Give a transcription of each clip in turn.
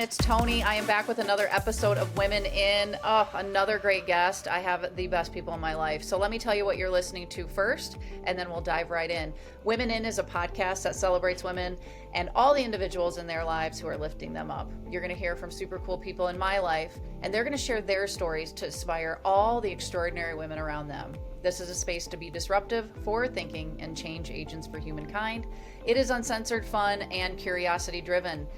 it's Tony. I am back with another episode of Women In. Oh, another great guest. I have the best people in my life. So let me tell you what you're listening to first, and then we'll dive right in. Women In is a podcast that celebrates women and all the individuals in their lives who are lifting them up. You're going to hear from super cool people in my life, and they're going to share their stories to inspire all the extraordinary women around them. This is a space to be disruptive, forward-thinking, and change agents for humankind. It is uncensored, fun, and curiosity-driven.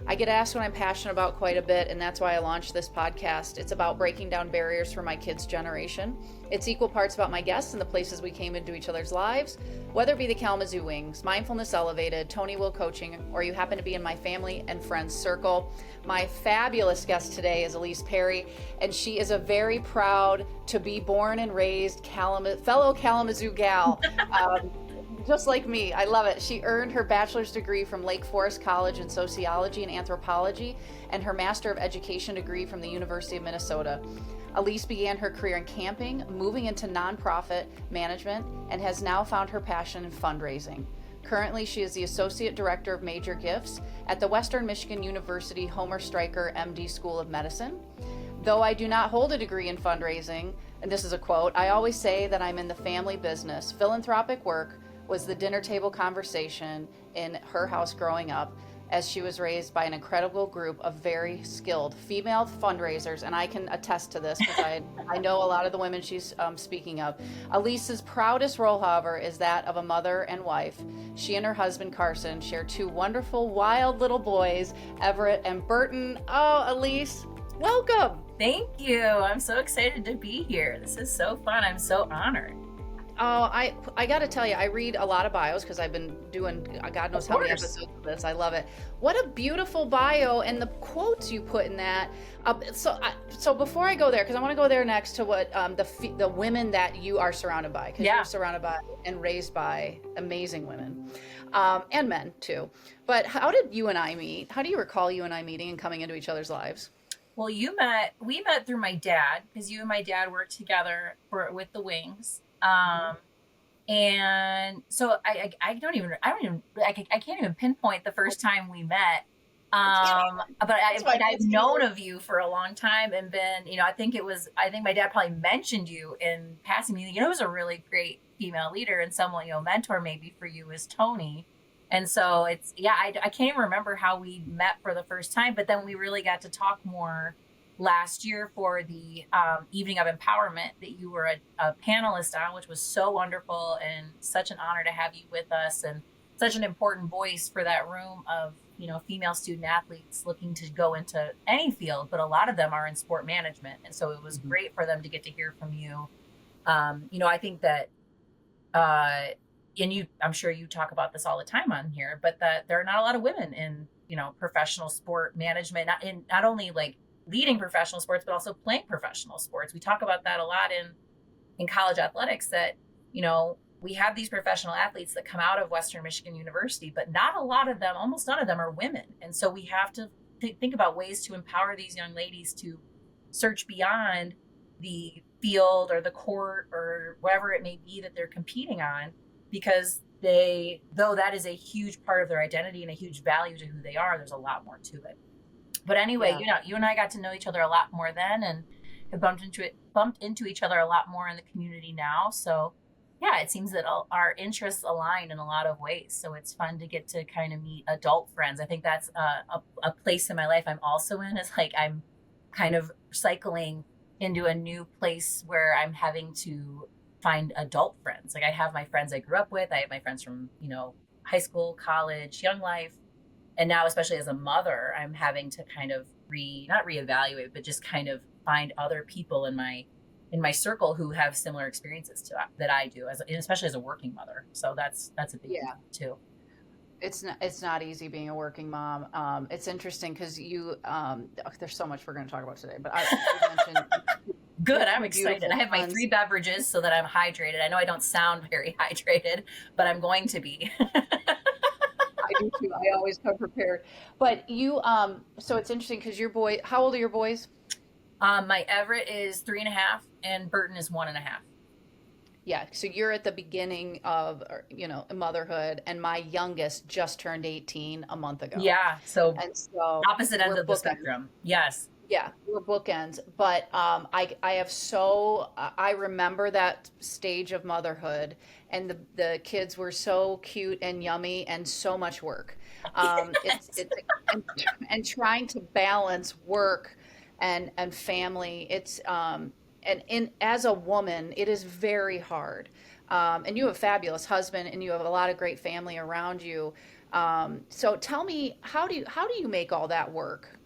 I get asked what I'm passionate about quite a bit, and that's why I launched this podcast. It's about breaking down barriers for my kids' generation. It's equal parts about my guests and the places we came into each other's lives, whether it be the Kalamazoo Wings, Mindfulness Elevated, Tony Will Coaching, or you happen to be in my family and friends circle. My fabulous guest today is Elyse Perry, and she is a very proud to be born and raised fellow Kalamazoo gal. Just like me. I love it. She earned her bachelor's degree from Lake Forest College in Sociology and Anthropology and her Master of Education degree from the University of Minnesota. Elyse began her career in camping, moving into nonprofit management, and has now found her passion in fundraising. Currently, she is the Associate Director of Major Gifts at the Western Michigan University Homer Stryker M.D. School of Medicine. Though I do not hold a degree in fundraising, and this is a quote, I always say that I'm in the family business. Philanthropic work was the dinner table conversation in her house growing up, as she was raised by an incredible group of very skilled female fundraisers, and I can attest to this because I know a lot of the women she's speaking of. Elyse's proudest role, however, is that of a mother and wife. She and her husband, Carson, share two wonderful, wild little boys, Everett and Burton. Oh, Elyse, welcome. Thank you. I'm so excited to be here. This is so fun. I'm so honored. Oh, I got to tell you, I read a lot of bios because I've been doing God knows how many episodes of this. I love it. What a beautiful bio, and the quotes you put in that. So before I go there, because I want to go there next to what the women that you are surrounded by, because you're surrounded by and raised by amazing women, and men too. But how did you and I meet? How do you recall you and I meeting and coming into each other's lives? Well, we met through my dad, because you and my dad worked together with the Wings. And so I can't even pinpoint the first time we met. But I've known of you for a long time and been, I think my dad probably mentioned you in passing. It was a really great female leader and someone, mentor maybe for you is Tony. And so I can't even remember how we met for the first time, but then we really got to talk more last year for the Evening of Empowerment that you were a panelist on, which was so wonderful and such an honor to have you with us and such an important voice for that room of, female student athletes looking to go into any field, but a lot of them are in sport management. And so it was great for them to get to hear from you. I think that, I'm sure you talk about this all the time on here, but that there are not a lot of women in, professional sport management, not only like leading professional sports, but also playing professional sports. We talk about that a lot in college athletics that, we have these professional athletes that come out of Western Michigan University, but not a lot of them, almost none of them are women. And so we have to think about ways to empower these young ladies to search beyond the field or the court or whatever it may be that they're competing on, because though that is a huge part of their identity and a huge value to who they are, there's a lot more to it. But anyway, you and I got to know each other a lot more then and have bumped into each other a lot more in the community now. So yeah, it seems that our interests align in a lot of ways. So it's fun to get to kind of meet adult friends. I think that's a place in my life I'm also in, is like I'm kind of cycling into a new place where I'm having to find adult friends. Like I have my friends I grew up with. I have my friends from, high school, college, young life. And now, especially as a mother, I'm having to kind of not reevaluate, but just kind of find other people in my circle who have similar experiences that I do, especially as a working mother. So that's a big deal too. It's not easy being a working mom. It's interesting because there's so much we're going to talk about today, but I mentioned. Good. I'm excited. I have my 3 beverages so that I'm hydrated. I know I don't sound very hydrated, but I'm going to be. I do too. I always come prepared. But you, so it's interesting because how old are your boys? My Everett is 3.5 and Burton is 1.5. Yeah, so you're at the beginning of, motherhood, and my youngest just turned 18 a month ago. Yeah. So And so opposite ends we're of the bookends. spectrum. Yes. Yeah, we're bookends. But I have so I remember that stage of motherhood, and the kids were so cute and yummy and so much work. It's and, and trying to balance work and family. And in as a woman, it is very hard. And you have a fabulous husband, and you have a lot of great family around you. So tell me, how do you make all that work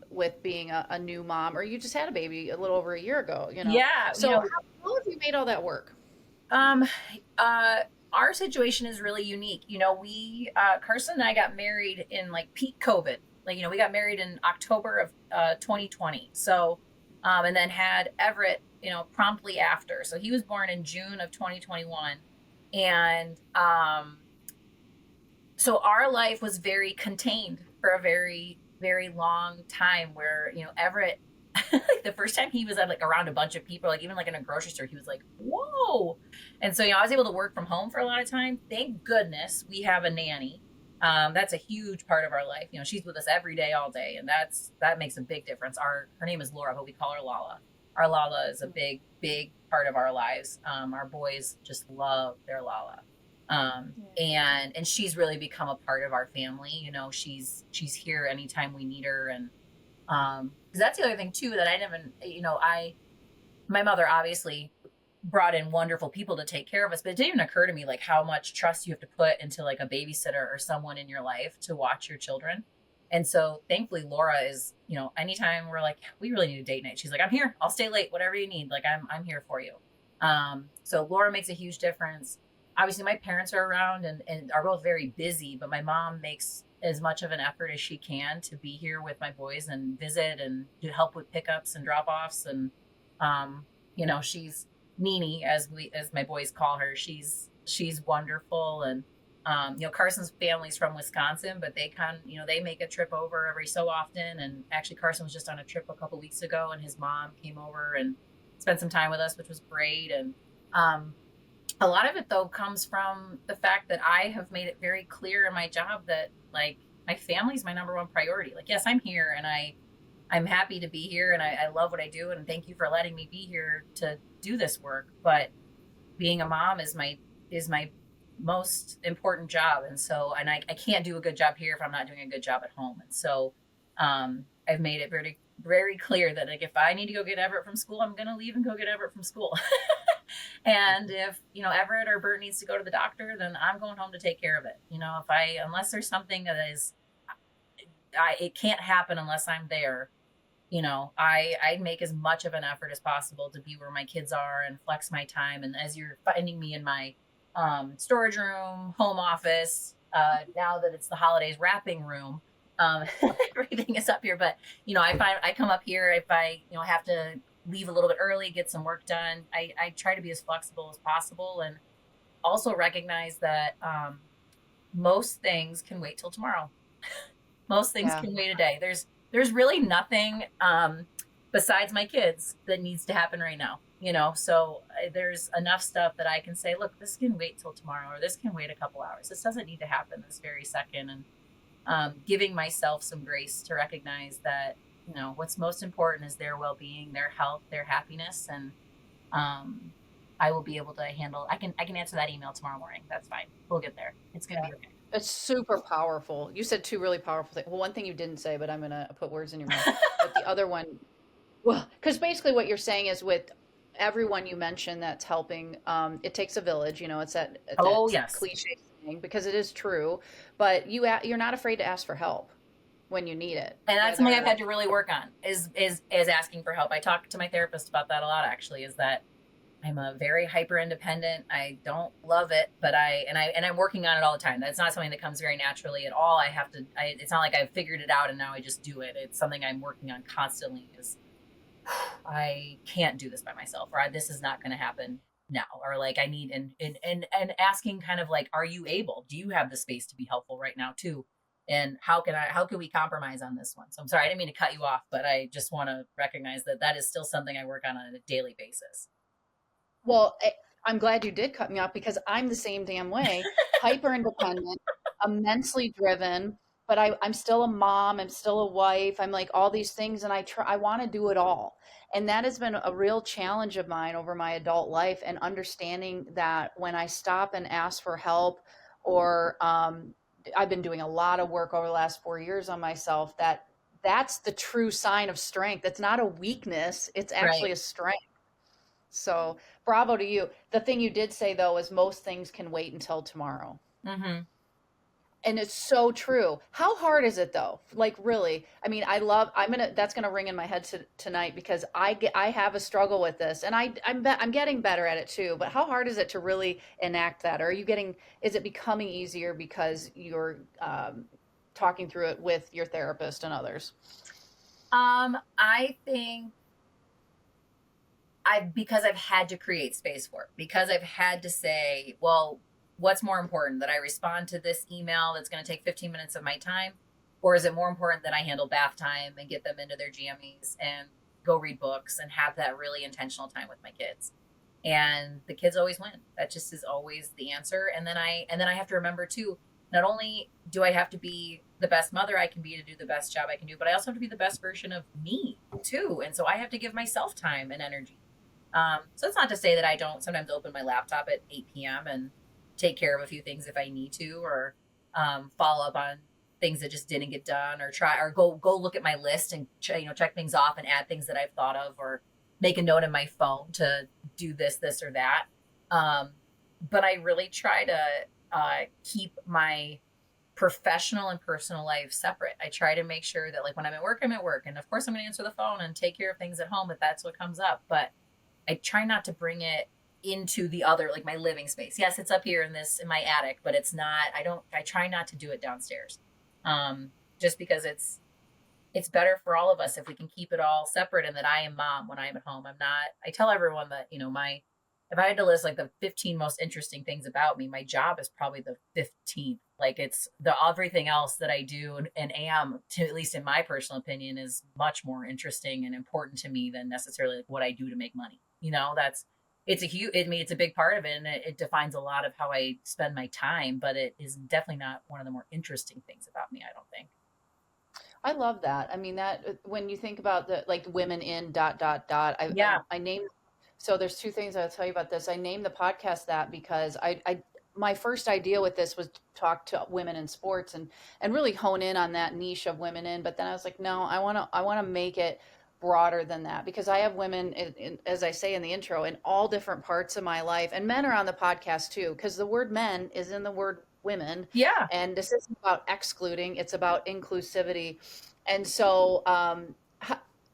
with being a new mom, or you just had a baby a little over a year ago, you know? Yeah. So how have you made all that work? Um, uh, our situation is really unique. We, Carson and I got married in like peak COVID. Like, we got married in October of 2020. So, and then had Everett, promptly after. So he was born in June of 2021. And so our life was very contained for a very, very long time where, Everett, like the first time he was at like around a bunch of people, like even like in a grocery store, he was like, whoa. And so, I was able to work from home for a lot of time. Thank goodness we have a nanny. That's a huge part of our life. She's with us every day, all day. And that makes a big difference. Her name is Laura, but we call her Lala. Our Lala is a big, big part of our lives. Our boys just love their Lala. And she's really become a part of our family. She's here anytime we need her. And, 'cause that's the other thing too, that I didn't even, my mother obviously brought in wonderful people to take care of us, but it didn't even occur to me like how much trust you have to put into like a babysitter or someone in your life to watch your children. And so thankfully Laura is, anytime we're like, we really need a date night, she's like, I'm here, I'll stay late, whatever you need. Like I'm here for you. So Laura makes a huge difference. Obviously my parents are around and are both very busy, but my mom makes as much of an effort as she can to be here with my boys and visit and to help with pickups and drop offs. And, she's Nini, as my boys call her. She's wonderful. And, Carson's family's from Wisconsin, but they make a trip over every so often. And actually Carson was just on a trip a couple weeks ago, and his mom came over and spent some time with us, which was great. And, a lot of it though comes from the fact that I have made it very clear in my job that like my family's my number one priority. Like, yes, I'm here and I'm happy to be here and I love what I do, and thank you for letting me be here to do this work. But being a mom is my most important job. And so, and I can't do a good job here if I'm not doing a good job at home. And so, I've made it very, very clear that like, if I need to go get Everett from school, I'm going to leave and go get Everett from school. And if, Everett or Bert needs to go to the doctor, then I'm going home to take care of it. Unless there's something that is, it can't happen unless I'm there. I make as much of an effort as possible to be where my kids are and flex my time. And as you're finding me in my storage room, home office, now that it's the holidays, wrapping room, everything is up here. But, I come up here if I, have to leave a little bit early, get some work done. I try to be as flexible as possible, and also recognize that most things can wait till tomorrow. Most things Yeah. can wait a day. There's really nothing besides my kids that needs to happen right now. So there's enough stuff that I can say, look, this can wait till tomorrow, or this can wait a couple hours. This doesn't need to happen this very second. And giving myself some grace to recognize that, what's most important is their well-being, their health, their happiness. And I will be able to handle, I can answer that email tomorrow morning. That's fine. We'll get there. It's going to be okay. It's super powerful. You said two really powerful things. Well, one thing you didn't say, but I'm going to put words in your mouth. But the other one, well, because basically what you're saying is with everyone you mentioned that's helping, it takes a village. It's Oh, that yes. cliche saying, because it is true. But you're not afraid to ask for help when you need it. And that's something I've had to really work on is asking for help. I talk to my therapist about that a lot, actually, is that I'm a very hyper independent. I don't love it, but I'm working on it all the time. That's not something that comes very naturally at all. It's not like I've figured it out and now I just do it. It's something I'm working on constantly, is I can't do this by myself, or this is not going to happen now, or like I need, and asking kind of like, are you able, do you have the space to be helpful right now too? And how can we compromise on this one? So I'm sorry, I didn't mean to cut you off, but I just want to recognize that is still something I work on a daily basis. Well, I'm glad you did cut me off because I'm the same damn way. Hyper independent, immensely driven, but I'm still a mom. I'm still a wife. I'm like all these things, and I want to do it all. And that has been a real challenge of mine over my adult life, and understanding that when I stop and ask for help, or I've been doing a lot of work over the last 4 years on myself, that's the true sign of strength. It's not a weakness. It's actually Right. a strength. So bravo to you. The thing you did say though is most things can wait until tomorrow. Mm-hmm. And it's so true. How hard is it though? Like really? I mean, that's gonna ring in my head tonight because I have a struggle with this, and I'm getting better at it too. But how hard is it to really enact that? Or is it becoming easier because you're talking through it with your therapist and others? I think because I've had to create space for it, because I've had to say, well, what's more important, that I respond to this email that's going to take 15 minutes of my time? Or is it more important that I handle bath time and get them into their jammies and go read books and have that really intentional time with my kids? And the kids always win. That just is always the answer. And then I have to remember too, not only do I have to be the best mother I can be to do the best job I can do, but I also have to be the best version of me too. And so I have to give myself time and energy. So it's not to say that I don't sometimes open my laptop at 8 p.m. and take care of a few things if I need to, or follow up on things that just didn't get done, or go look at my list and check things off and add things that I've thought of, or make a note in my phone to do this or that. But I really try to keep my professional and personal life separate. I try to make sure that like when I'm at work, I'm at work, and of course I'm going to answer the phone and take care of things at home if that's what comes up. But I try not to bring it into the other, like my living space. Yes, it's up here in my attic, but it's not, I try not to do it downstairs. Just because it's better for all of us if we can keep it all separate, and that I am mom when I'm at home. I tell everyone that, if I had to list like the 15 most interesting things about me, my job is probably the 15th. Like it's everything else that I do and am, to at least in my personal opinion, is much more interesting and important to me than necessarily like what I do to make money. It's a big part of it, and it defines a lot of how I spend my time, but it is definitely not one of the more interesting things about me, I don't think. I love that. I mean, that when you think about the like women in dot dot dot, Yeah. I named. So there's two things I'll tell you about this. I named the podcast that because my first idea with this was to talk to women in sports and really hone in on that niche of women in. But then I was like, no, I want to make it broader than that, because I have women, as I say in the intro, in all different parts of my life, and men are on the podcast too, because the word men is in the word women, Yeah. and this isn't about excluding; it's about inclusivity. And so,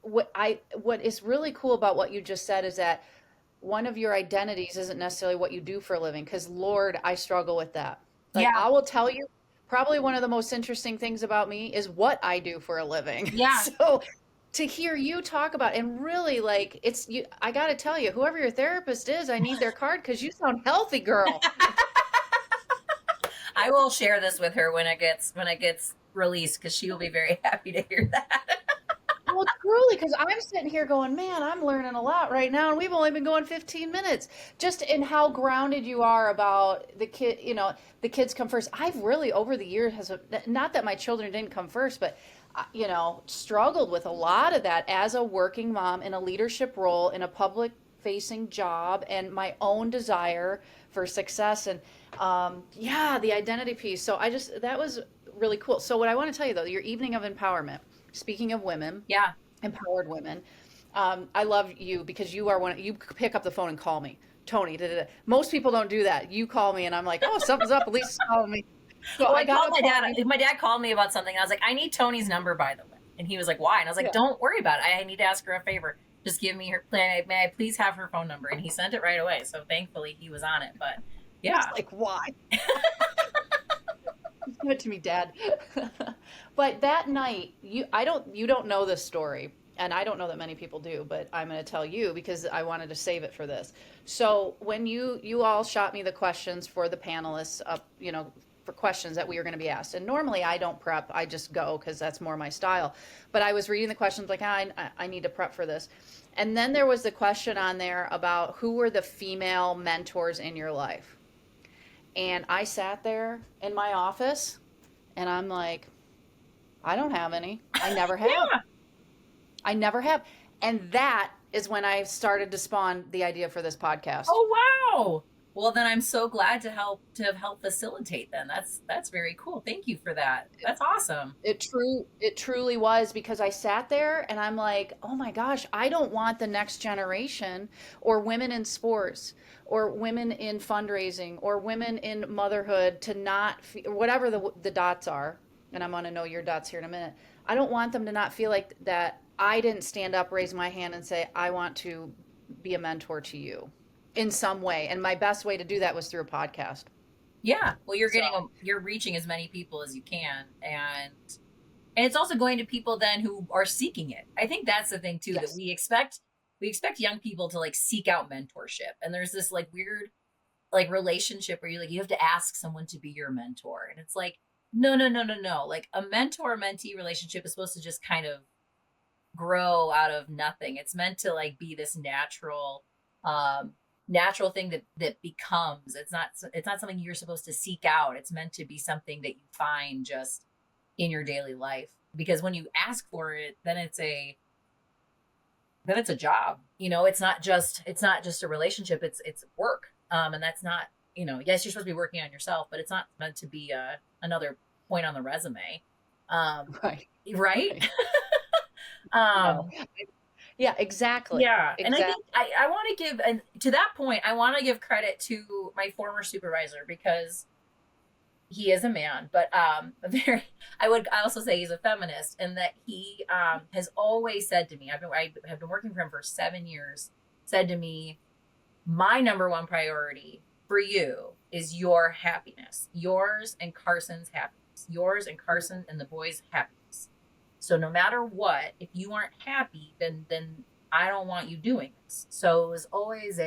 what is really cool about what you just said is that one of your identities isn't necessarily what you do for a living, because Lord, I struggle with that. Like Yeah. I will tell you, probably one of the most interesting things about me is what I do for a living. Yeah. So to hear you talk about, and really like it's you, I got to tell you, whoever your therapist is, I need their card because you sound healthy, girl. I will share this with her when it gets released, because she will be very happy to hear that. Well, truly, because I'm sitting here going, man, I'm learning a lot right now, and we've only been going 15 minutes. Just in how grounded you are about the kid, the kids come first. I've really, over the years, not that my children didn't come first, but struggled with a lot of that as a working mom in a leadership role in a public facing job, and my own desire for success, and yeah, the identity piece. So that was really cool. So what I want to tell you though, your evening of empowerment. Speaking of women, Yeah. empowered women, I love you because you pick up the phone and call me, Tony. Da, da, da. Most people don't do that. You call me and I'm like, oh, something's up. Elyse is calling me. So Well, I I called got my dad. My dad called me about something. I was like, I need Tony's number, by the way. And he was like, why? And I was like, Yeah. don't worry about it. I need to ask her a favor. Just give me her, may I please have her phone number? And he sent it right away. So thankfully he was on it. But yeah. Like, why? Give it to me, Dad. But that night, you don't know this story, and I don't know that many people do, but I'm going to tell you because I wanted to save it for this. So when you all shot me the questions for the panelists up, for questions that we were going to be asked. And normally I don't prep, I just go because that's more my style. But I was reading the questions like, I need to prep for this. And then there was the question on there about who were the female mentors in your life. And I sat there in my office and I'm like, I don't have any. I never have. Yeah. I never have. And that is when I started to spawn the idea for this podcast. Oh, wow. Well, then I'm so glad to have helped facilitate then. That's very cool. Thank you for that. That's awesome. It truly was, because I sat there and I'm like, oh my gosh, I don't want the next generation or women in sports or women in fundraising or women in motherhood to not whatever the dots are. And I'm going to know your dots here in a minute. I don't want them to not feel like that I didn't stand up, raise my hand and say, I want to be a mentor to you in some way. And my best way to do that was through a podcast. Yeah. Well, you're reaching as many people as you can. And it's also going to people then who are seeking it. I think that's the thing too, Yes. that we expect young people to like seek out mentorship. And there's this like weird like relationship where you have to ask someone to be your mentor. And it's like, no. Like a mentor mentee relationship is supposed to just kind of grow out of nothing. It's meant to like be this natural thing that becomes. It's not something you're supposed to seek out. It's meant to be something that you find just in your daily life, because when you ask for it, then it's a job. It's not just a relationship, it's work. And that's not, yes, you're supposed to be working on yourself, but it's not meant to be another point on the resume. Right. Right. No. Yeah, exactly. Yeah. And Exactly. I think I want to give, and to that point, I want to give credit to my former supervisor, because he is a man, but I also say he's a feminist, and that he has always said to me, I have been working for him for 7 years, said to me, my number one priority for you is your happiness, yours and Carson's happiness, yours and Carson and the boys' happiness. So no matter what, if you aren't happy, then I don't want you doing this. So it was always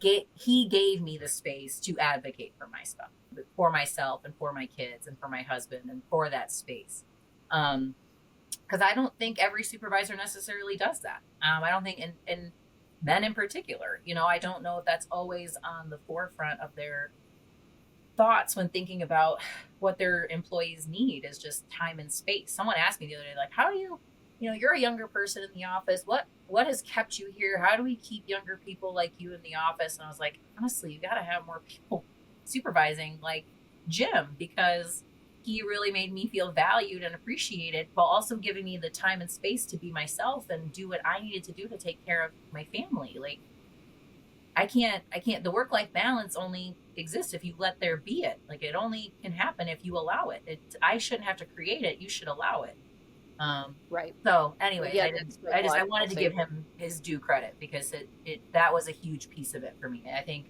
he gave me the space to advocate for myself and for my kids and for my husband and for that space. Because I don't think every supervisor necessarily does that. I don't think, and men in particular, I don't know if that's always on the forefront of their thoughts when thinking about what their employees need is just time and space. Someone asked me the other day, like, how do you're a younger person in the office. What has kept you here? How do we keep younger people like you in the office? And I was like, honestly, you got to have more people supervising like Jim, because he really made me feel valued and appreciated, while also giving me the time and space to be myself and do what I needed to do to take care of my family. Like, I can't, the work-life balance only exists if you let there be it. Like, it only can happen if you allow it. I shouldn't have to create it. You should allow it. Right. So anyways, Yeah, I wanted to give him his due credit, because that was a huge piece of it for me. I think,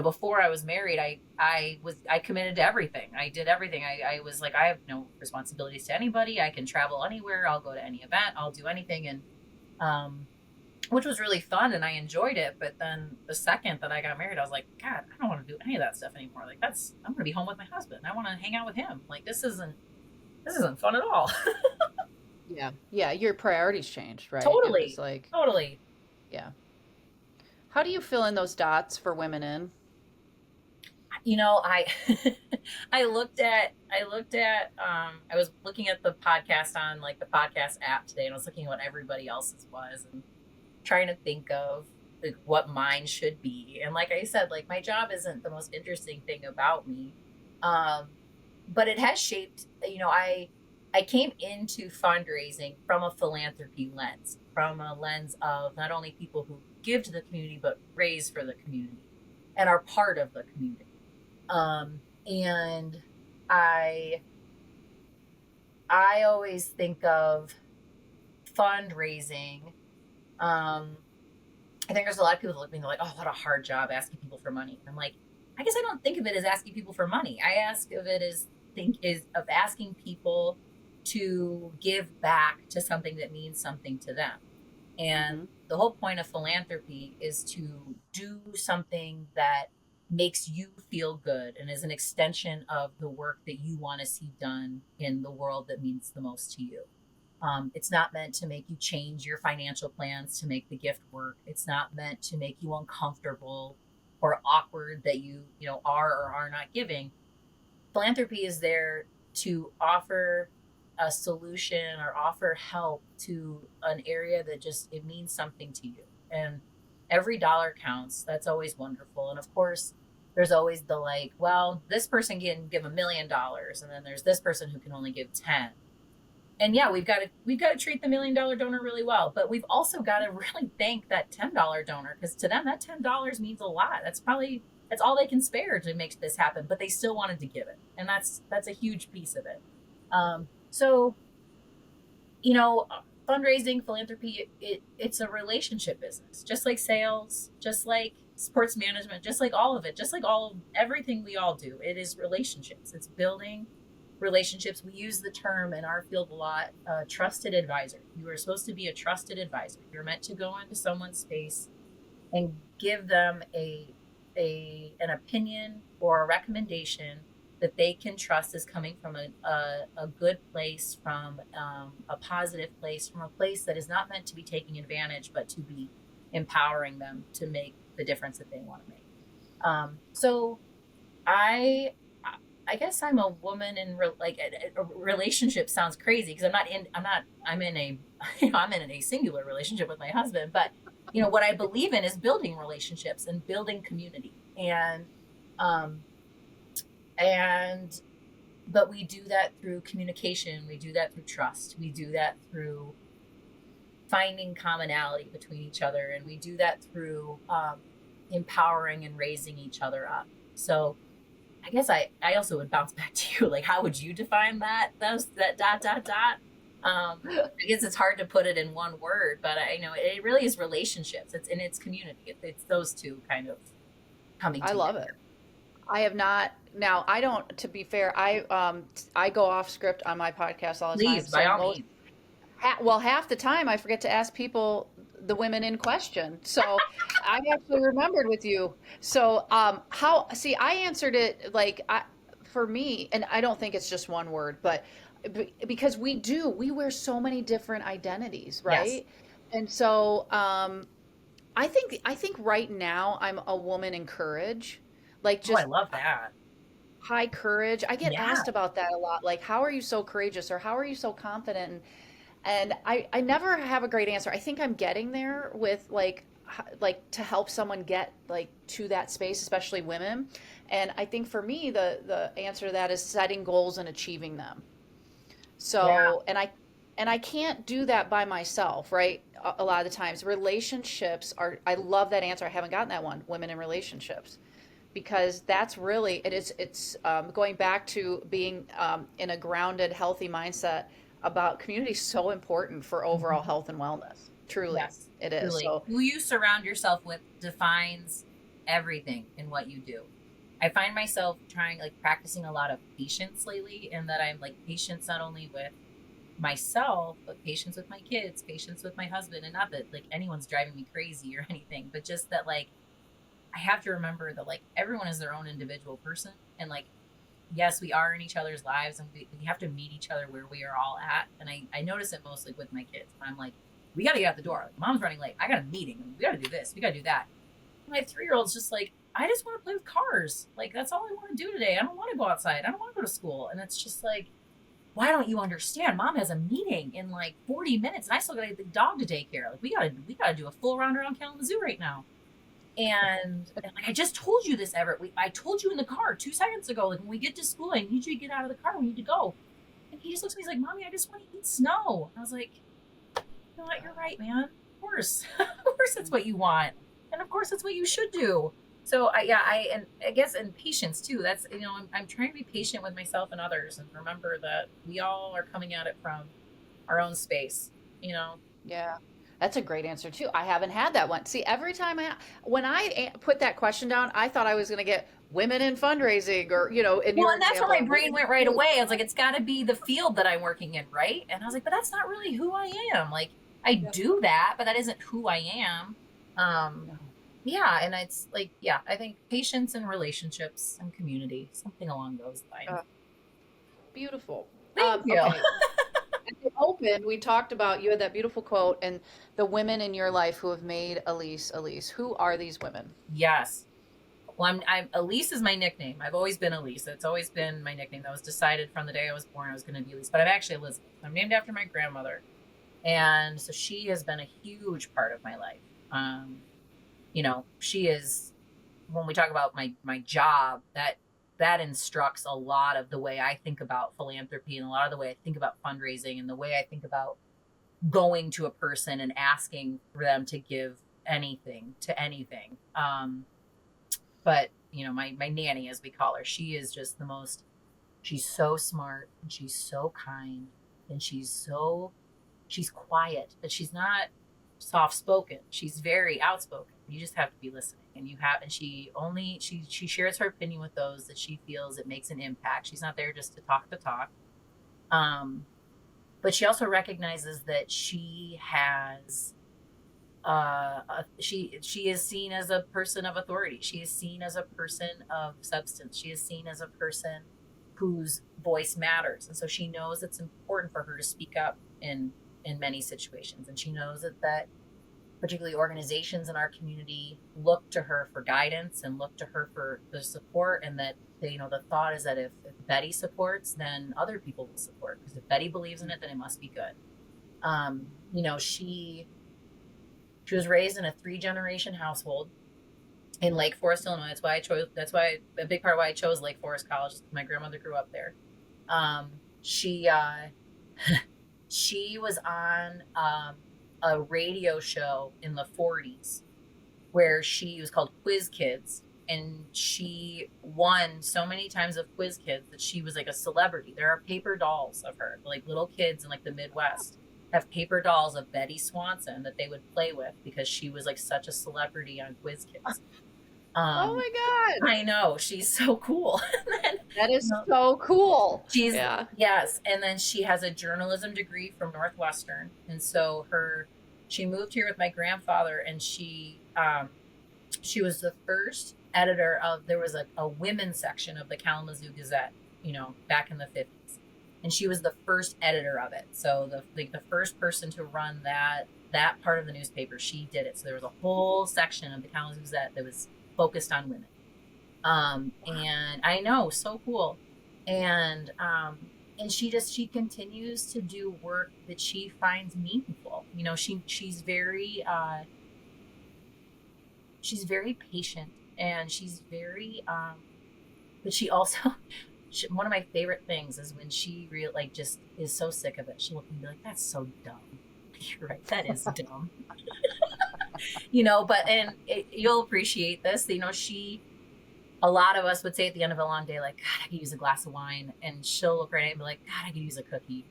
before I was married, I committed to everything. I did everything. I was like, I have no responsibilities to anybody. I can travel anywhere. I'll go to any event. I'll do anything. And, which was really fun, and I enjoyed it. But then the second that I got married, I was like, God, I don't want to do any of that stuff anymore. Like, I'm going to be home with my husband. I want to hang out with him. Like, this isn't fun at all. Yeah. Your priorities changed, right? Totally. It was like, totally. yeah. How do you fill in those dots for women in? I I looked at I was looking at the podcast on like the podcast app today, and I was looking at what everybody else's was and trying to think of like what mine should be. And like I said, like my job isn't the most interesting thing about me. But it has shaped, I came into fundraising from a philanthropy lens, from a lens of not only people who give to the community, but raise for the community and are part of the community. And I always think of fundraising. I think there's a lot of people that look at me and they're like, oh, what a hard job asking people for money. And I'm like, I guess I don't think of it as asking people for money. I ask of it as asking people to give back to something that means something to them. And the whole point of philanthropy is to do something that makes you feel good and is an extension of the work that you want to see done in the world that means the most to you. It's not meant to make you change your financial plans to make the gift work. It's not meant to make you uncomfortable or awkward that you know, are or are not giving. Philanthropy is there to offer a solution or offer help to an area that just, it means something to you. And every dollar counts. That's always wonderful. And of course, there's always the like, well, this person can give $1 million, and then there's this person who can only give 10. And yeah, we've got to treat the $1 million donor really well, but we've also got to really thank that $10 donor, because to them that $10 means a lot. That's all they can spare to make this happen, but they still wanted to give it, and that's a huge piece of it. So, you know, fundraising, philanthropy, it's a relationship business, just like sales, just like sports management, just like all of it, just like everything we all do. It is relationships. It's building relationships. We use the term in our field a lot, trusted advisor. You are supposed to be a trusted advisor. You're meant to go into someone's space and give them an opinion or a recommendation that they can trust is coming from a good place, from a positive place, from a place that is not meant to be taking advantage, but to be empowering them to make the difference that they want to make. So I guess I'm a woman in a relationship sounds crazy, because I'm in a singular relationship with my husband, but you know, what I believe in is building relationships and building community. But we do that through communication. We do that through trust. We do that through finding commonality between each other. And we do that through empowering and raising each other up. So I guess I also would bounce back to you. Like, how would you define that? That ... I guess it's hard to put it in one word, but I know it really is relationships. It's community. It's those two kind of coming together. I love it. I have not. Now, I don't, to be fair, I go off script on my podcast all the time. Please, by all means. Well, half the time I forget to ask people, the women in question. So I actually remembered with you. So I answered it for me, and I don't think it's just one word, but because we wear so many different identities, right? Yes. And so I think right now I'm a woman in courage. I love that. High courage. I get asked about that a lot. Like, how are you so courageous, or how are you so confident? And I never have a great answer. I think I'm getting there with like to help someone get to that space, especially women. And I think for me, the answer to that is setting goals and achieving them. So, and I can't do that by myself, right? A lot of the times relationships I love that answer. I haven't gotten that one, women in relationships, because that's really, it's going back to being in a grounded, healthy mindset about community is so important for overall health and wellness. Truly, yes, it is. Truly. So, who you surround yourself with defines everything in what you do. I find myself practicing a lot of patience lately, and that I'm patience not only with myself, but patience with my kids, patience with my husband, and not that anyone's driving me crazy or anything, but just that I have to remember that everyone is their own individual person, and yes, we are in each other's lives, and we have to meet each other where we are all at. And I notice it mostly with my kids. I'm we got to get out the door. Mom's running late. I got a meeting. We got to do this. We got to do that. And my 3-year-old's just I just want to play with cars. That's all I want to do today. I don't want to go outside. I don't want to go to school. And it's just why don't you understand? Mom has a meeting in 40 minutes, and I still got to get the dog to daycare. We got to do a full round around Kalamazoo right now. And I just told you this, Everett. I told you in the car 2 seconds ago, when we get to school, I need you to get out of the car. We need to go. And he just looks at me, he's Mommy, I just want to eat snow. And I was you know what? You're right, man. Of course. Of course that's what you want. And of course that's what you should do. So I guess, and patience too. That's, I'm trying to be patient with myself and others, and remember that we all are coming at it from our own space, Yeah. That's a great answer too. I haven't had that one. See, every time when I put that question down, I thought I was going to get women in fundraising, or and that's where my brain went right away. I was it's got to be the field that I'm working in, right? And I was but that's not really who I am. I do that, but that isn't who I am. Yeah, and it's like, yeah, I think patience and relationships and community, something along those lines. Uh, Beautiful. Thank you. Okay. At the open, we talked about you had that beautiful quote and the women in your life who have made Elyse Elyse. Who are these women? Yes. Well, I'm Elyse is my nickname. I've always been Elyse. It's always been my nickname. That was decided from the day I was born. I was going to be Elyse, but I'm actually Elizabeth. I'm named after my grandmother, and so she has been a huge part of my life. She is, when we talk about my job, that instructs a lot of the way I think about philanthropy and a lot of the way I think about fundraising and the way I think about going to a person and asking for them to give anything to anything. But my nanny, as we call her, she is just the most. She's so smart and she's so kind and she's quiet, but she's not soft spoken. She's very outspoken. You just have to be listening, and she shares her opinion with those that she feels it makes an impact. She's not there just to talk the talk. But she also recognizes that she has she is seen as a person of authority. She is seen as a person of substance. She is seen as a person whose voice matters, and so she knows it's important for her to speak up in many situations. And she knows that particularly organizations in our community look to her for guidance and look to her for the support, and that the thought is that if Betty supports, then other people will support, because if Betty believes in it, then it must be good. She was raised in a 3-generation household in Lake Forest, Illinois. That's why a big part of why I chose Lake Forest College. My grandmother grew up there. She was on a radio show in the 40s where she was called Quiz Kids, and she won so many times of Quiz Kids that she was like a celebrity. There are paper dolls of her, like little kids in like the Midwest have paper dolls of Betty Swanson that they would play with because she was like such a celebrity on Quiz Kids. Oh my God. I know, she's so cool. That is so cool. Yes, and then she has a journalism degree from Northwestern, and so she moved here with my grandfather, and she was the first editor of, there was a women's section of the Kalamazoo Gazette, back in the 50s. And she was the first editor of it. So the first person to run that part of the newspaper, she did it. So there was a whole section of the Kalamazoo Gazette that was focused on women. And I know, so cool. And she continues to do work that she finds meaningful. She's very patient, and she's very but she also one of my favorite things is when she just is so sick of it, she'll look and be like, that's so dumb. You're right, that is dumb. You'll appreciate this. A lot of us would say at the end of a long day, like, God, I could use a glass of wine, and she'll look right at me and be like, God, I could use a cookie.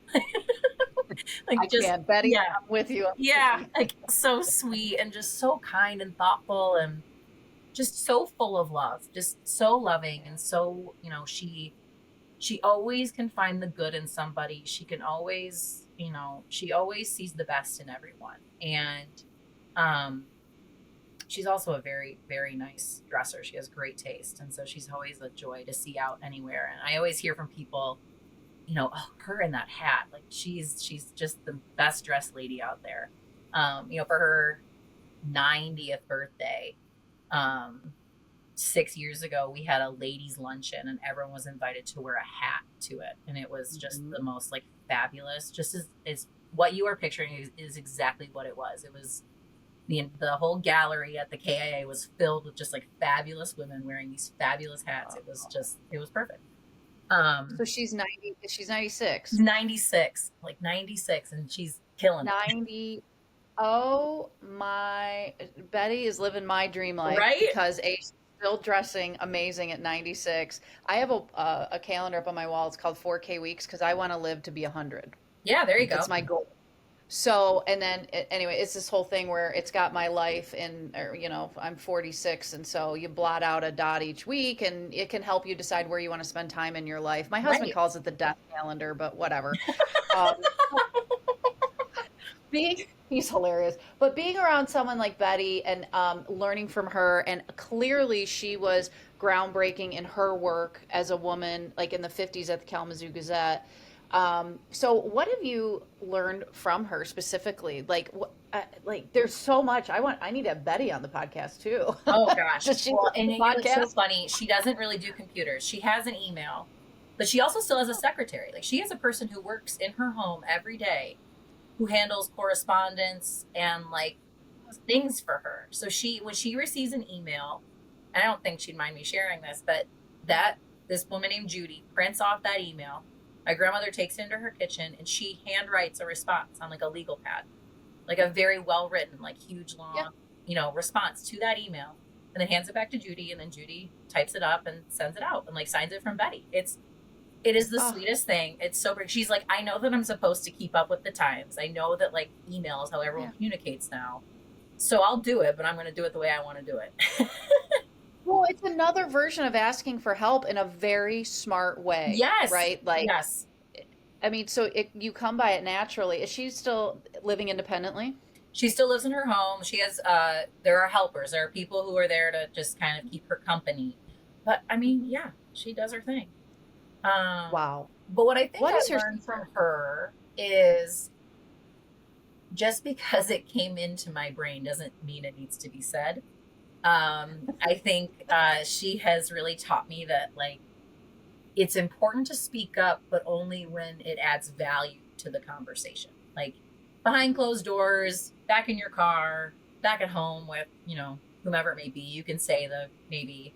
I can't, Betty. Yeah. I'm with you. Yeah, like so sweet and just so kind and thoughtful and just so full of love, just so loving. And so, she always can find the good in somebody. She can always, she always sees the best in everyone. And she's also a very, very nice dresser. She has great taste. And so she's always a joy to see out anywhere. And I always hear from people, oh, her in that hat, like she's just the best dressed lady out there. For her 90th birthday, 6 years ago, we had a ladies luncheon, and everyone was invited to wear a hat to it. And it was just the most like fabulous, just as what you are picturing is exactly what it was. It was the whole gallery at the KIA was filled with just like fabulous women wearing these fabulous hats. It was perfect. So she's 90. She's 96. 96, like 96, and she's killing 90. It. Oh my! Betty is living my dream life, right? Because she's still dressing amazing at 96. I have a calendar up on my wall. It's called 4K Weeks because I want to live to be 100. Yeah, there you go. That's my goal. So, and then anyway, it's this whole thing where it's got my life I'm 46. And so you blot out a dot each week, and it can help you decide where you want to spend time in your life. My husband calls it the death calendar, but whatever. He's hilarious. But being around someone like Betty and learning from her, and clearly she was groundbreaking in her work as a woman, like in the 50s at the Kalamazoo Gazette. So, what have you learned from her specifically? Like, there's so much. I need to have Betty on the podcast too. Oh gosh. Does she Well, listen and to you know what's so podcasts? funny? She doesn't really do computers. She has an email, but she also still has a secretary. Like she has a person who works in her home every day who handles correspondence and like things for her. So when she receives an email, and I don't think she'd mind me sharing this, but that this woman named Judy prints off that email. My grandmother takes it into her kitchen and she handwrites a response on like a legal pad, like a very well written, like huge long, Yeah. response to that email, and then hands it back to Judy, and then Judy types it up and sends it out and like signs it from Betty. It is the Oh, sweetest thing. It's so great. She's like, I know that I'm supposed to keep up with the times. I know that like email is how everyone yeah. communicates now. So I'll do it, but I'm going to do it the way I want to do it. Well, it's another version of asking for help in a very smart way, Yes. right? Like, Yes. I mean, so you come by it naturally. Is she still living independently? She still lives in her home. She has, there are helpers. There are people who are there to just kind of keep her company. But I mean, yeah, she does her thing. Wow. But what I think What I is her learned from secret? her is just because it came into my brain doesn't mean it needs to be said. I think she has really taught me that like it's important to speak up, but only when it adds value to the conversation. Like behind closed doors, back in your car, back at home with, whomever it may be, you can say the maybe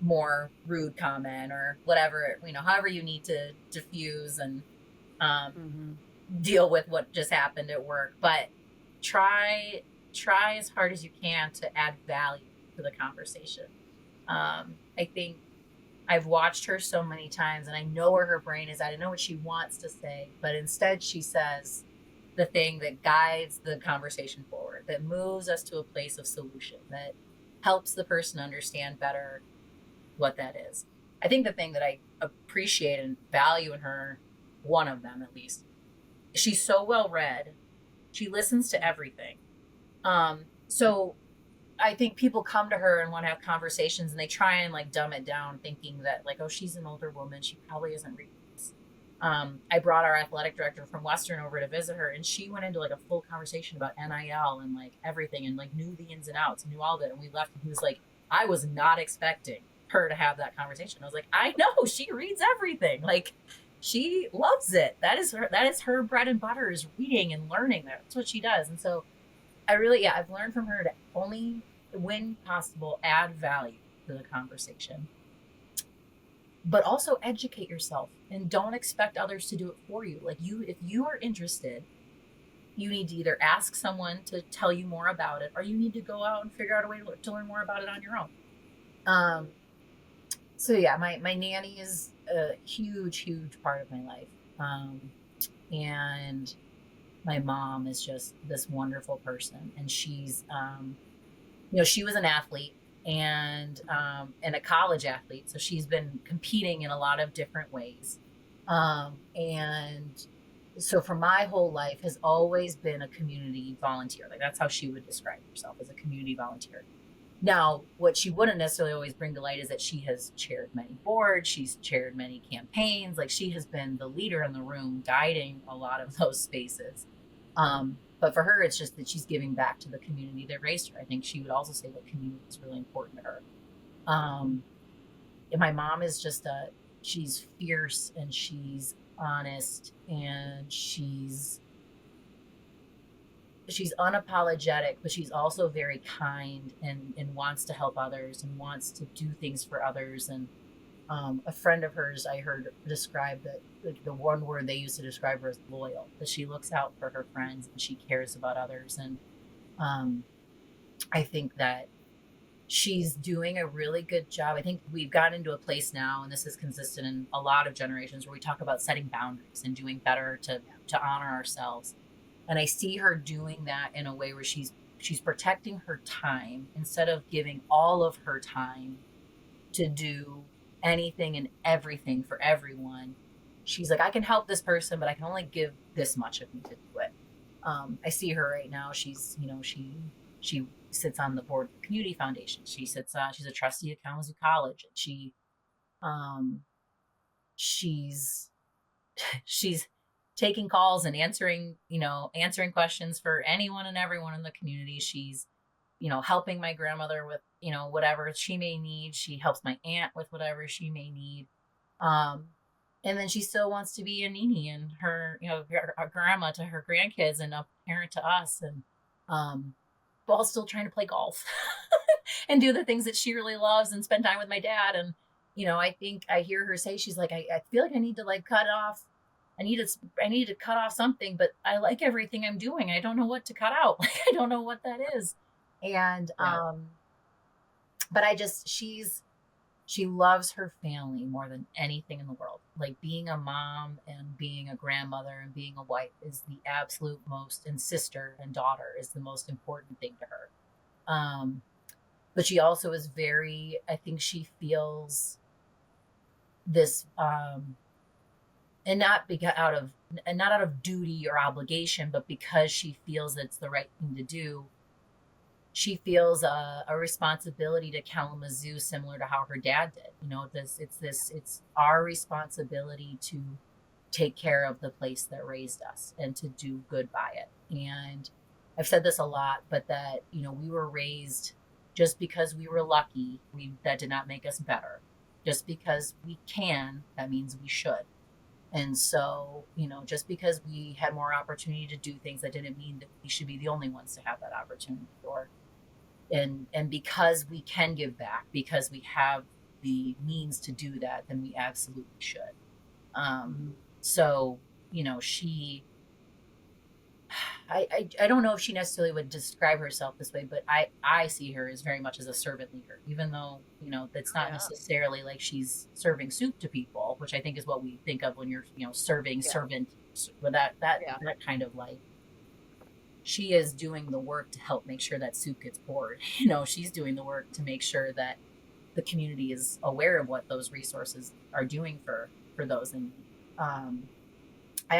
more rude comment or whatever, however you need to diffuse and um, Hmm. deal with what just happened at work. But try as hard as you can to add value to the conversation. I think I've watched her so many times and I know where her brain is at. I know what she wants to say, but instead she says the thing that guides the conversation forward, that moves us to a place of solution, that helps the person understand better what that is. I think the thing that I appreciate and value in her, one of them at least, she's so well read. She listens to everything. So I think people come to her and want to have conversations and they try and like dumb it down, thinking that like, oh, she's an older woman. She probably isn't reading this. I brought our athletic director from Western over to visit her, and she went into like a full conversation about NIL and like everything, and like knew the ins and outs, knew all of it. And we left, and he was like, I was not expecting her to have that conversation. I was like, I know, she reads everything. Like, she loves it. That is her bread and butter, is reading and learning. That's what she does. And so I've learned from her to only, when possible, add value to the conversation, but also educate yourself and don't expect others to do it for you. Like if you are interested, you need to either ask someone to tell you more about it, or you need to go out and figure out a way to learn more about it on your own. So yeah, my nanny is a huge, huge part of my life. And my mom is just this wonderful person. And she's, she was an athlete and a college athlete. So she's been competing in a lot of different ways. And so for my whole life has always been a community volunteer. Like that's how she would describe herself, as a community volunteer. Now, what she wouldn't necessarily always bring to light is that she has chaired many boards, she's chaired many campaigns, like she has been the leader in the room, guiding a lot of those spaces. But for her, it's just that she's giving back to the community that raised her. I think she would also say that community is really important to her. And my mom is she's fierce and she's honest and she's unapologetic, but she's also very kind and wants to help others and wants to do things for others. And a friend of hers I heard describe that the one word they used to describe her as loyal, that she looks out for her friends and she cares about others. And I think that she's doing a really good job. I think we've gotten into a place now, and this is consistent in a lot of generations, where we talk about setting boundaries and doing better to honor ourselves. And I see her doing that in a way where she's protecting her time instead of giving all of her time to do anything and everything for everyone. She's like, I can help this person, but I can only give this much of me to do it. I see her right now. She's, she sits on the board of the community foundation. She's a trustee at Kalamazoo College. Um, she's, she's taking calls and answering questions for anyone and everyone in the community. She's, helping my grandmother with, whatever she may need. She helps my aunt with whatever she may need. And then she still wants to be a nini and her, a grandma to her grandkids and a parent to us. And, while still trying to play golf and do the things that she really loves and spend time with my dad. And, I think I hear her say, she's like, I feel like I need to I need to cut off something, but I like everything I'm doing. I don't know what to cut out. Like, I don't know what that is. And, but she loves her family more than anything in the world. Like, being a mom and being a grandmother and being a wife is the absolute most, and sister and daughter is the most important thing to her. But she also is I think she feels this, and not out of duty or obligation, but because she feels it's the right thing to do. She feels a responsibility to Kalamazoo, similar to how her dad did. It's our responsibility to take care of the place that raised us and to do good by it. And I've said this a lot, but that, we were raised just because we were lucky. That did not make us better. Just because we can, that means we should. And so, just because we had more opportunity to do things, that didn't mean that we should be the only ones to have that opportunity. And because we can give back, because we have the means to do that, then we absolutely should. So, I don't know if she necessarily would describe herself this way, but I see her as very much as a servant leader, even though, that's not necessarily like she's serving soup to people, which I think is what we think of when you're, serving servant, with that kind of life. She is doing the work to help make sure that soup gets poured. She's doing the work to make sure that the community is aware of what those resources are doing for those. And I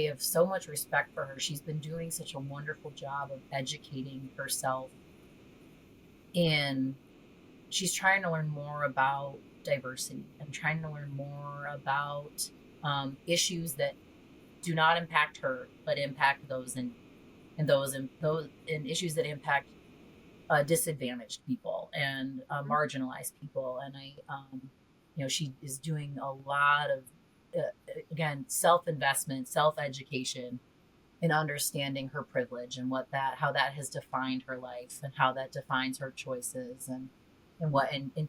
have so much respect for her. She's been doing such a wonderful job of educating herself. She's trying to learn more about diversity and trying to learn more about issues that do not impact her, but impact those and issues that impact disadvantaged people and marginalized people. And she is doing a lot of again, self-investment, self-education, in understanding her privilege and how that has defined her life and how that defines her choices and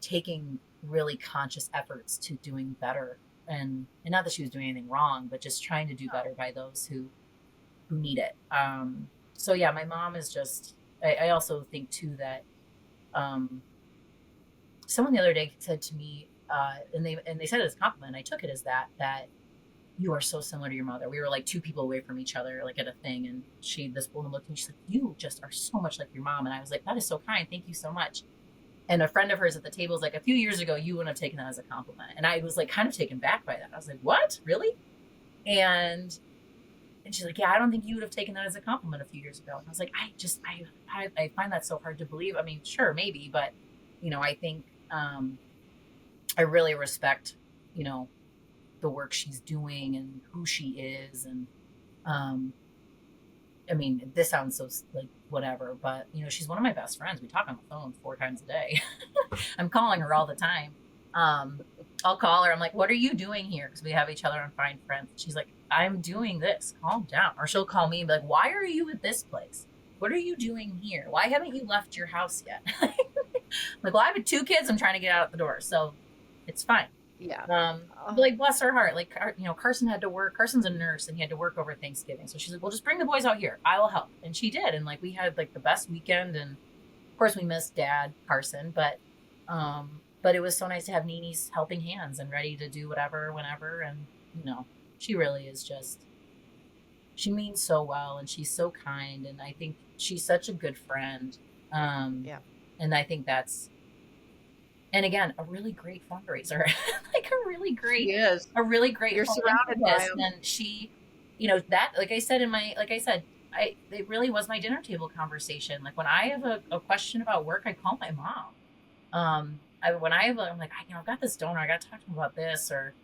taking really conscious efforts to doing better. And not that she was doing anything wrong, but just trying to do better by those who need it. So yeah, my mom is just, I also think too that someone the other day said to me, and they said it as a compliment. I took it as that you are so similar to your mother. We were like two people away from each other, like at a thing. And this woman looked at me, she's like, you just are so much like your mom. And I was like, that is so kind. Thank you so much. And a friend of hers at the table was like, a few years ago, you wouldn't have taken that as a compliment. And I was like, kind of taken back by that. I was like, what? Really? And she's like, yeah, I don't think you would have taken that as a compliment a few years ago. And I was like, I find that so hard to believe. I mean, sure, maybe, but I think, I really respect, the work she's doing and who she is. And, I mean, this sounds so like whatever, but she's one of my best friends. We talk on the phone 4 times a day. I'm calling her all the time. I'll call her. I'm like, what are you doing here? Because we have each other on Find Friends. She's like, I'm doing this. Calm down. Or she'll call me and be like, why are you at this place? What are you doing here? Why haven't you left your house yet? Like, well, I have 2 kids. I'm trying to get out the door. So it's fine. Yeah. Like, bless her heart. Like, Carson had to work. Carson's a nurse and he had to work over Thanksgiving. So she's like, well, just bring the boys out here. I will help. And she did. And like, we had like the best weekend. And of course we missed Dad, Carson, but it was so nice to have Nini's helping hands and ready to do whatever, whenever. And, she really is just, she means so well and she's so kind. And I think she's such a good friend. Yeah. And I think that's, and again, a really great fundraiser, like a really great She is. a really great You're surrounded by philanthropist. them. And she that, like I said, it really was my dinner table conversation. Like when I have a question about work, I call my mom. I'm like, I've got this donor, I got to talk to him about this, or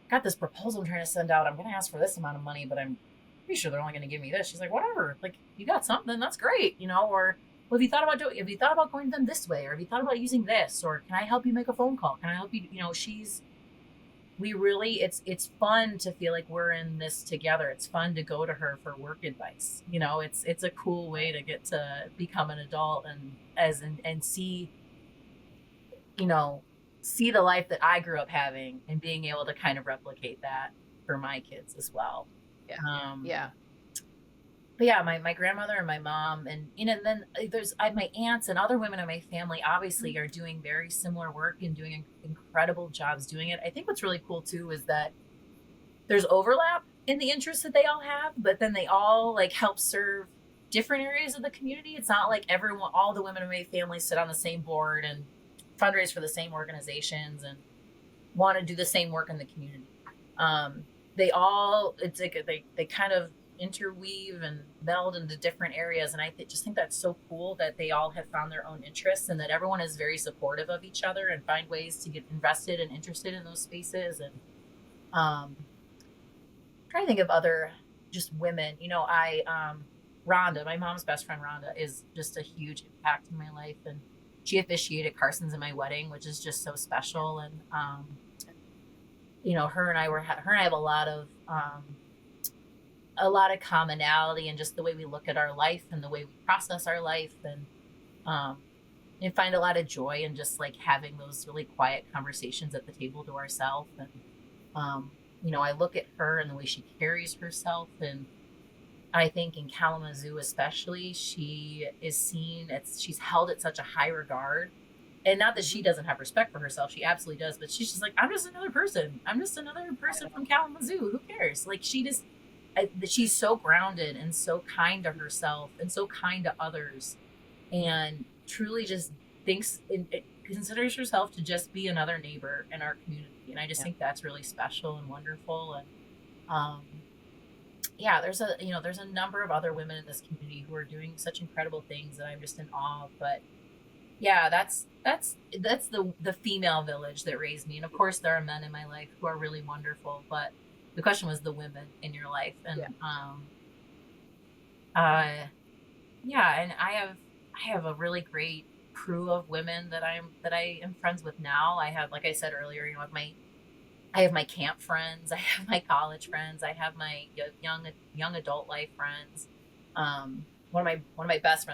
got this proposal I'm trying to send out. I'm going to ask for this amount of money, but I'm pretty sure they're only going to give me this. She's like, whatever. Like, you got something, that's great, or well, have you thought about going to them this way, or have you thought about using this, or can I help you make a phone call? Can I help you? It's fun to feel like we're in this together. It's fun to go to her for work advice. It's a cool way to get to become an adult and see, see the life that I grew up having and being able to kind of replicate that for my kids as well. Yeah. Yeah. But yeah, my grandmother and my mom, and then there's my aunts and other women in my family obviously are doing very similar work and doing incredible jobs doing it. I think what's really cool too is that there's overlap in the interests that they all have, but then they all like help serve different areas of the community. It's not like all the women in my family sit on the same board and fundraise for the same organizations and want to do the same work in the community. It's like they kind of interweave and meld into different areas, and I just think that's so cool that they all have found their own interests and that everyone is very supportive of each other and find ways to get invested and interested in those spaces. And trying to think of other just women. Rhonda, my mom's best friend Rhonda, is just a huge impact in my life, and she officiated Carson's in my wedding, which is just so special. And her and I have a lot of commonality and just the way we look at our life and the way we process our life, and find a lot of joy in just like having those really quiet conversations at the table to ourselves. And I look at her and the way she carries herself, and I think in Kalamazoo especially, she is she's held at such a high regard. And not that she doesn't have respect for herself, she absolutely does, but she's just like, I'm just another person from Kalamazoo, who cares? Like she's so grounded and so kind to herself and so kind to others, and truly just considers herself to just be another neighbor in our community. And I just think that's really special and wonderful. And there's a number of other women in this community who are doing such incredible things that I'm just in awe of. But yeah, that's the female village that raised me. And of course there are men in my life who are really wonderful, but the question was the women in your life. And and I have a really great crew of women that I am friends with now. I have, like I said earlier, I have my camp friends, I have my college friends, I have my young adult life friends. One of my best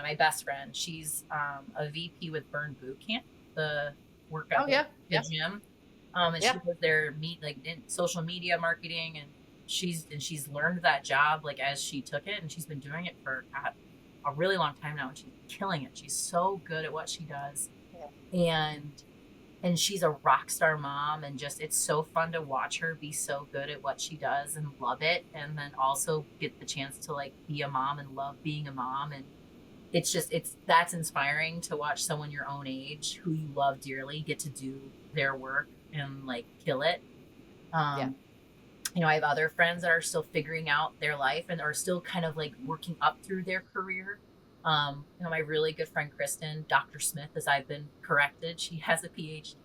friend, she's a VP with Burn Boot Camp, the workout the gym. And she was there in social media marketing, and she's learned that job like as she took it, and she's been doing it for a really long time now, and she's killing it. She's so good at what she does. And she's a rock star mom, and just it's so fun to watch her be so good at what she does and love it, and then also get the chance to like be a mom and love being a mom. And that's inspiring to watch someone your own age who you love dearly get to do their work and like kill it. I have other friends that are still figuring out their life and are still kind of like working up through their career. My really good friend Kristen, Dr. Smith, as I've been corrected, she has a PhD,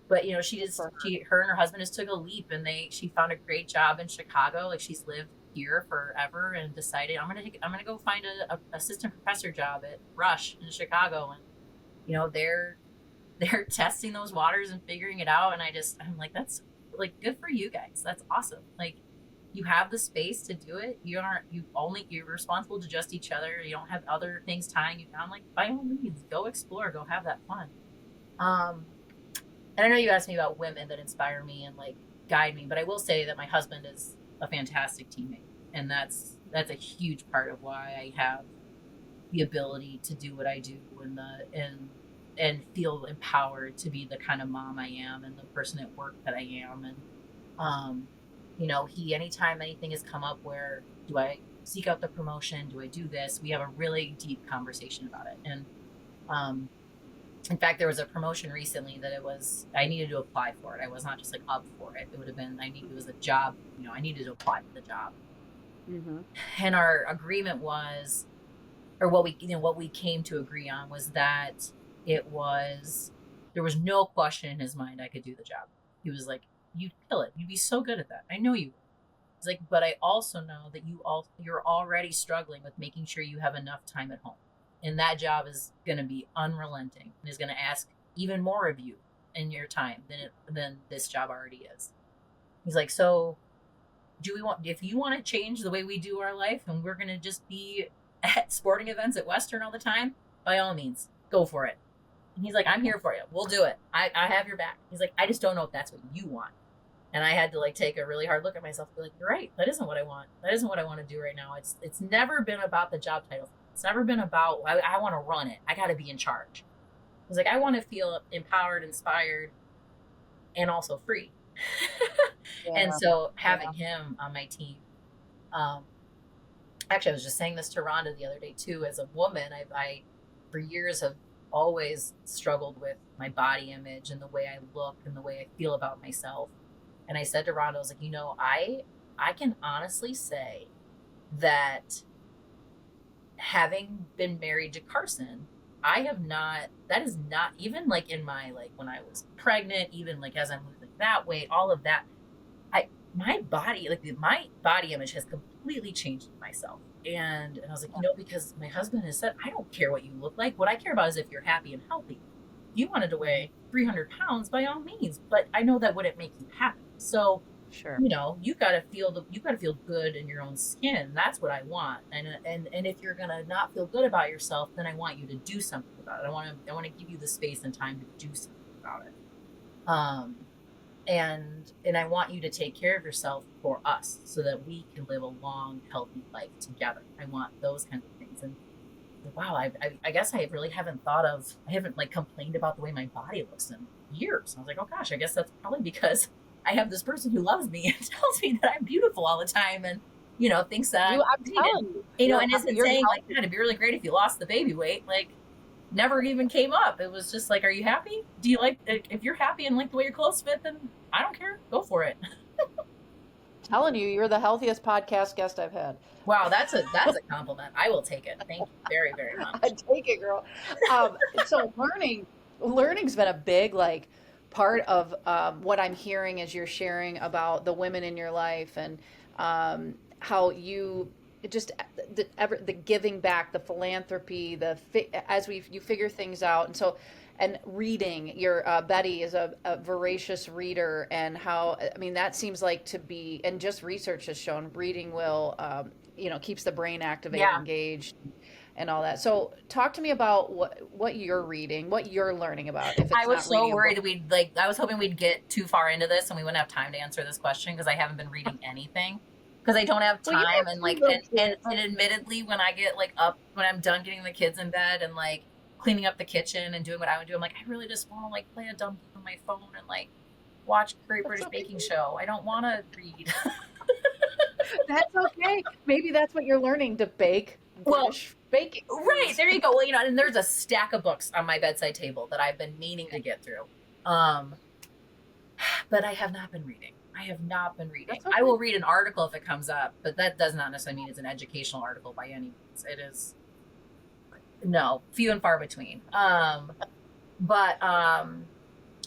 but her and her husband just took a leap, and she found a great job in Chicago. Like she's lived here forever and decided I'm gonna go find a assistant professor job at Rush in Chicago, and they're testing those waters and figuring it out. And I'm like, that's like good for you guys. That's awesome. Like you have the space to do it. You're responsible to just each other. You don't have other things tying you down. Like by all means, go explore, go have that fun. And I know you asked me about women that inspire me and like guide me, but I will say that my husband is a fantastic teammate, and that's a huge part of why I have the ability to do what I do and feel empowered to be the kind of mom I am and the person at work that I am. And anytime anything has come up where do I seek out the promotion, do I do this, we have a really deep conversation about it. And in fact, there was a promotion recently that I needed to apply for it. I was not just like up for it. It would have been it was a job, I needed to apply for the job. Mm-hmm. And our agreement was, or what we came to agree on was that there was no question in his mind I could do the job. He was like, "You'd kill it. You'd be so good at that. I know you would." He's like, "But I also know that you're already struggling with making sure you have enough time at home, and that job is going to be unrelenting and is going to ask even more of you in your time than this job already is." He's like, "So if you want to change the way we do our life and we're going to just be at sporting events at Western all the time, by all means, go for it." And he's like, "I'm here for you. We'll do it. I have your back." He's like, "I just don't know if that's what you want." And I had to like take a really hard look at myself and be like, "You're right. That isn't what I want. That isn't what I want to do right now." It's never been about the job title. It's never been about, I want to run it. I got to be in charge. He's like, "I want to feel empowered, inspired, and also free." Yeah. And so having him on my team, actually, I was just saying this to Rhonda the other day too. As a woman, I for years have always struggled with my body image and the way I look and the way I feel about myself. And I said to Rhonda, I was like, I can honestly say that having been married to Carson, that is not even like in my, like when I was pregnant, even like as I'm losing that weight, all of that, my body image has completely changed myself. And I was like, because my husband has said, "I don't care what you look like. What I care about is if you're happy and healthy. If you wanted to weigh 300 pounds, by all means, but I know that wouldn't make you happy. So, sure, you got to feel good in your own skin. That's what I want. And if you're going to not feel good about yourself, then I want you to do something about it. I want to give you the space and time to do something about it. And I want you to take care of yourself for us so that we can live a long, healthy life together. I want those kinds of things." And wow, I guess I really haven't like complained about the way my body looks in years. I was like, oh gosh, I guess that's probably because I have this person who loves me and tells me that I'm beautiful all the time, and thinks that I'm telling you, and isn't saying like, "God, it'd be really great if you lost the baby weight." Like, never even came up. It was just like, "Are you happy? Do you like, if you're happy and like the way your clothes fit, then I don't care. Go for it." Telling you, you're the healthiest podcast guest I've had. Wow, that's a compliment. I will take it. Thank you very, very much. I take it, girl. So learning's been a big like part of what I'm hearing as you're sharing about the women in your life and how you just the giving back, the philanthropy, you figure things out. And so, and reading, your Betty is a voracious reader, and how, I mean, that seems like to be, and just research has shown reading will, keeps the brain activated, engaged, and all that. So talk to me about what you're reading, what you're learning about. If it's I was not so worried that I was hoping we'd get too far into this and we wouldn't have time to answer this question, because I haven't been reading anything. Because I don't have time, and admittedly, when I get like up, when I'm done getting the kids in bed and like cleaning up the kitchen and doing what I would do, I'm like, I really just want to like play a dumb game on my phone and like watch Great British Baking Show. I don't want to read. That's okay. Maybe that's what you're learning, to bake. British baking. Right, there you go. Well, and there's a stack of books on my bedside table that I've been meaning to get through, but I have not been reading. Okay. I will read an article if it comes up, but that does not necessarily mean it's an educational article by any means. It is, few and far between. And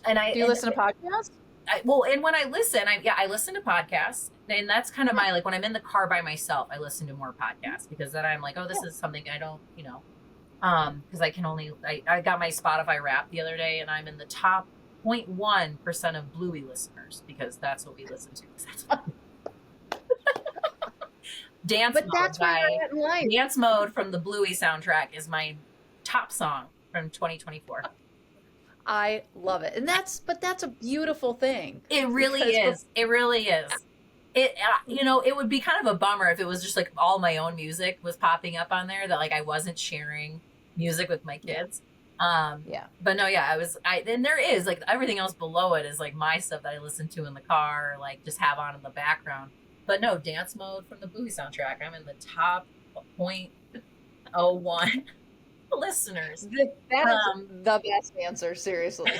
do you listen to podcasts? And when I listen, I listen to podcasts, and that's kind of my, like, when I'm in the car by myself, I listen to more podcasts, because then I'm like, oh, this is something I don't, because I got my Spotify Wrapped the other day, and I'm in the top 0.1% of Bluey listeners, because that's what we listen to. Dance Mode from the Bluey soundtrack is my top song from 2024. I love it. And that's a beautiful thing. It really is. It really is. It would be kind of a bummer if it was just like all my own music was popping up on there, that like I wasn't sharing music with my kids. But no, and there is like everything else below it is like my stuff that I listen to in the car, or like just have on in the background. But no, Dance Mode from the Bluey soundtrack, I'm in the top 0.01 listeners. That is the best answer, seriously.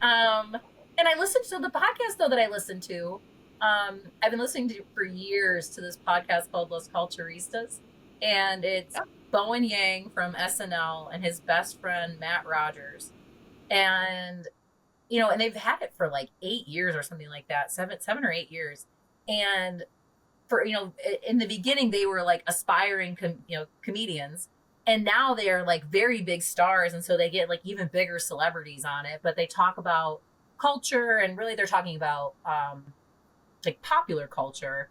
And I listened to the podcast though that I listened to. I've been listening to for years to this podcast called Los Culturistas, and it's Bowen Yang from SNL and his best friend Matt Rogers, and and they've had it for like 8 years or something like that, 7 or 8 years, and for in the beginning they were like aspiring comedians, and now they are like very big stars, and so they get like even bigger celebrities on it, but they talk about culture, and really they're talking about like popular culture,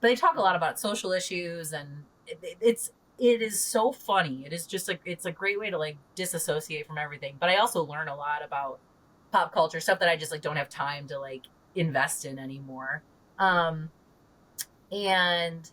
but they talk a lot about social issues, and it is so funny. It is just like, it's a great way to like disassociate from everything, but I also learn a lot about pop culture stuff that I just like don't have time to like invest in anymore. um and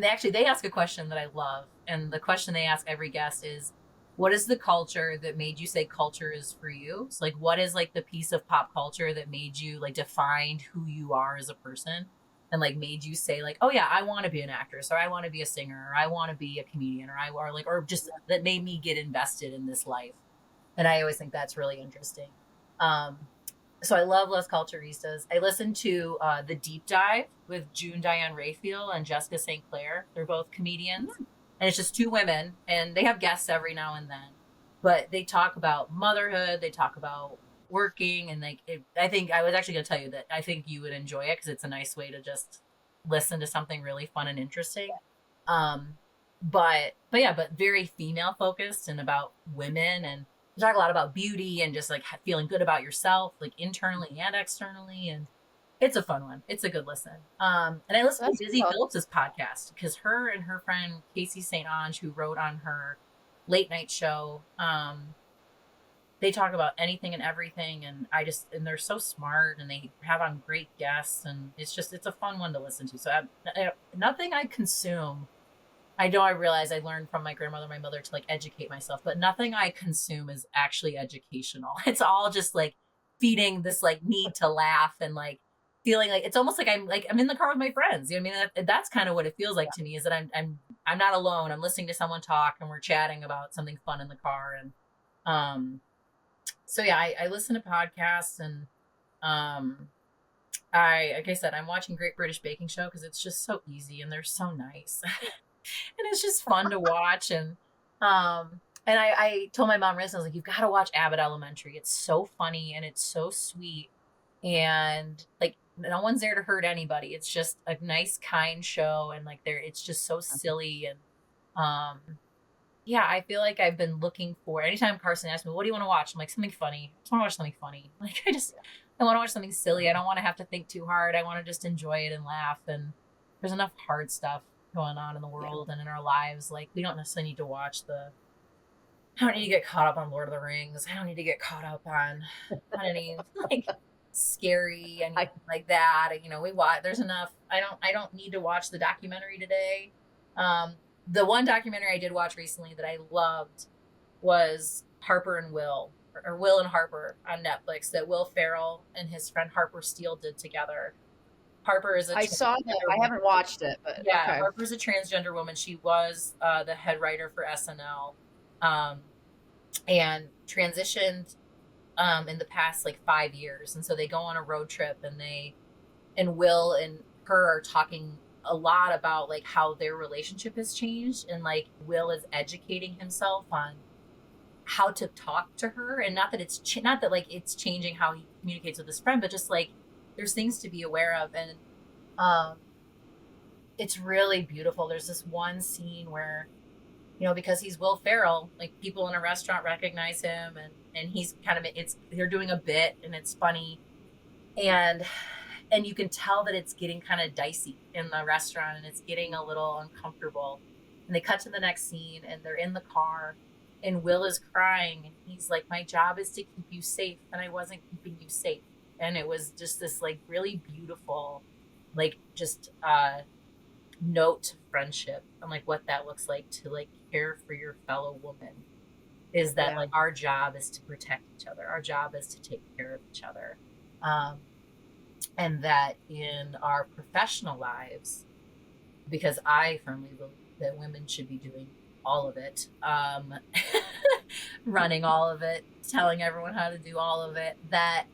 actually they ask a question that I love, and the question they ask every guest is, what is the culture that made you say culture is for you? So like, what is like the piece of pop culture that made you like defined who you are as a person, and like made you say like, oh yeah, I want to be an actress, or I want to be a singer, or I want to be a comedian, or just that made me get invested in this life. And I always think that's really interesting. um so I love Los Culturistas. I listened to The Deep Dive with June Diane Raphael and Jessica St. Clair. They're both comedians. And it's just two women, and they have guests every now and then. But they talk about motherhood, they talk about working, and like I think I was actually going to tell you that I think you would enjoy it because it's a nice way to just listen to something really fun and interesting. Um, but very female focused and about women, and we talk a lot about beauty and just like feeling good about yourself, like internally and externally, and it's a fun one. It's a good listen. And I listen to Busy Phillips's podcast because her and her friend Casey St. Ange, who wrote on her late night show, they talk about anything and everything, and they're so smart, and they have on great guests, and it's a fun one to listen to. So nothing I consume. I know I realize I learned from my grandmother, my mother, to like educate myself, but nothing I consume is actually educational. It's all just like feeding this like need to laugh, and like feeling like it's almost like I'm in the car with my friends. You know what I mean? That's kind of what it feels like to me, is that I'm not alone. I'm listening to someone talk, and we're chatting about something fun in the car. And so yeah, I listen to podcasts, and like I said, I'm watching Great British Baking Show because it's just so easy and they're so nice. And it's just fun to watch. And I told my mom recently, I was like, you've got to watch Abbott Elementary. It's so funny and it's so sweet, and like no one's there to hurt anybody. It's just a nice, kind show, and like it's just so silly. And yeah, I feel like I've been looking for, anytime Carson asks me, what do you want to watch? I'm like, something funny. I just want to watch something funny. Like I want to watch something silly. I don't want to have to think too hard. I want to just enjoy it and laugh. And there's enough hard stuff going on in the world and in our lives. Like, we don't necessarily need to watch I don't need to get caught up on Lord of the Rings. I don't need to get caught up on any like scary and like that. We watch. There's enough. I don't need to watch the documentary today. The one documentary I did watch recently that I loved was Harper and Will, or Will and Harper, on Netflix, that Will Ferrell and his friend Harper Steele did together. Harper is I saw that. I haven't watched it, but yeah, okay. Harper's a transgender woman. She was the head writer for SNL, and transitioned in the past like 5 years. And so they go on a road trip, and Will and her are talking a lot about like how their relationship has changed, and like Will is educating himself on how to talk to her, and not that it's changing how he communicates with his friend, but just like there's things to be aware of. And it's really beautiful. There's this one scene where, because he's Will Ferrell, like people in a restaurant recognize him, and he's they're doing a bit, and it's funny, and you can tell that it's getting kind of dicey in the restaurant, and it's getting a little uncomfortable. And they cut to the next scene, and they're in the car, and Will is crying, and he's like, my job is to keep you safe, and I wasn't keeping you safe. And it was just this like really beautiful, like just note to friendship, and like what that looks like to like care for your fellow woman, is that like our job is to protect each other, our job is to take care of each other, and that in our professional lives, because I firmly believe that women should be doing all of it, running all of it, telling everyone how to do all of it, that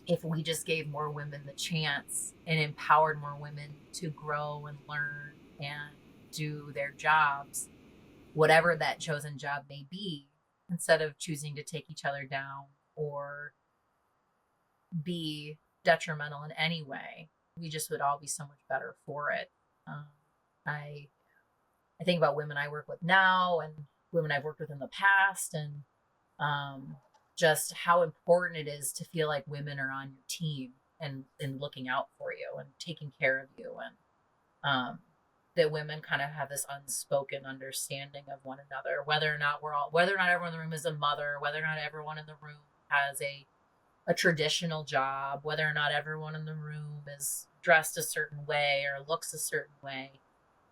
if we just gave more women the chance and empowered more women to grow and learn and do their jobs, whatever that chosen job may be, instead of choosing to take each other down or be detrimental in any way, we just would all be so much better for it. Um, I I think about women I work with now and women I've worked with in the past, and um, just how important it is to feel like women are on your team and looking out for you and taking care of you, and that women kind of have this unspoken understanding of one another, whether or not everyone in the room is a mother, whether or not everyone in the room has a traditional job, whether or not everyone in the room is dressed a certain way or looks a certain way.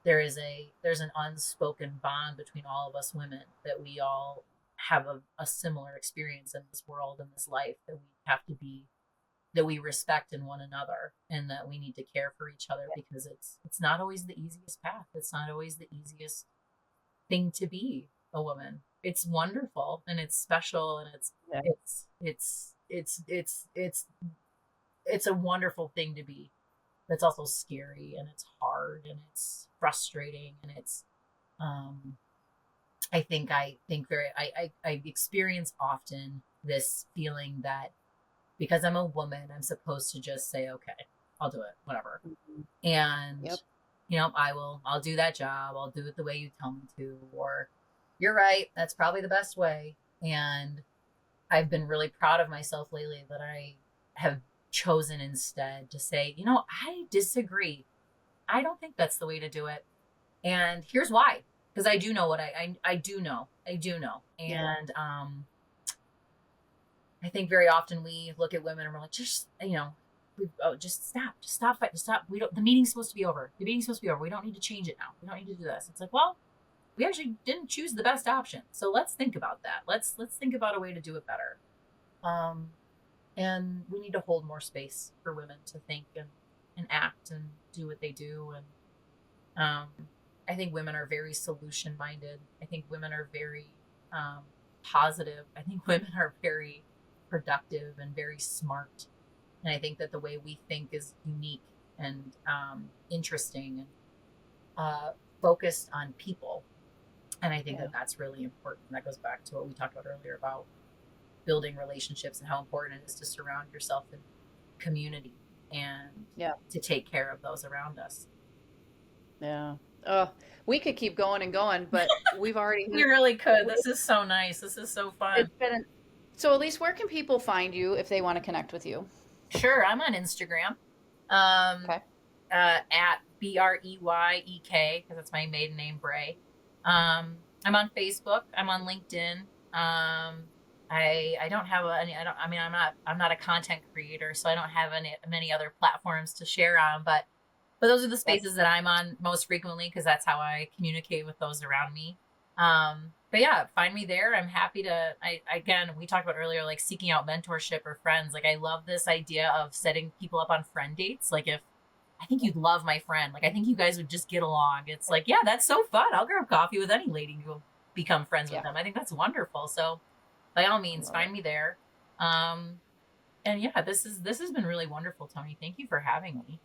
There's an unspoken bond between all of us women, that we all have a similar experience in this world, in this life, that we respect in one another, and that we need to care for each other, because it's not always the easiest path. It's not always the easiest thing to be a woman. It's wonderful and it's special, and it's a wonderful thing to be. It's also scary, and it's hard, and it's frustrating, and it's I experience often this feeling that because I'm a woman, I'm supposed to just say, okay, I'll do it, whatever. And, I'll do that job. I'll do it the way you tell me to, or you're right, that's probably the best way. And I've been really proud of myself lately that I have chosen instead to say, I disagree. I don't think that's the way to do it. And here's why. Because I do know what I do know. I do know. And, I think very often we look at women and we're like, just stop fighting, stop. The meeting's supposed to be over. The meeting's supposed to be over. We don't need to change it now. We don't need to do this. It's like, well, we actually didn't choose the best option. So let's think about that. Let's think about a way to do it better. And we need to hold more space for women to think and act and do what they do. And I think women are very solution minded. I think women are very positive. I think women are very productive and very smart. And I think that the way we think is unique and interesting and focused on people. And I think that that's really important. That goes back to what we talked about earlier about building relationships and how important it is to surround yourself in community and to take care of those around us. Yeah. Oh, we could keep going and going, but we've already. We really could. This is so nice. This is so fun. So, Elyse, where can people find you if they want to connect with you? Sure. I'm on Instagram. At BREYEK, because that's my maiden name, Bray. I'm on Facebook. I'm on LinkedIn. I don't have I'm not a content creator, so I don't have many other platforms to share on, but those are the spaces that I'm on most frequently, because that's how I communicate with those around me. But yeah, find me there. I'm happy to, again, we talked about earlier, like seeking out mentorship or friends. Like I love this idea of setting people up on friend dates. Like I think you'd love my friend. Like I think you guys would just get along. It's like, yeah, that's so fun. I'll grab coffee with any lady who will become friends with them. I think that's wonderful. So by all means, find me there. And yeah, this has been really wonderful, Tony. Thank you for having me.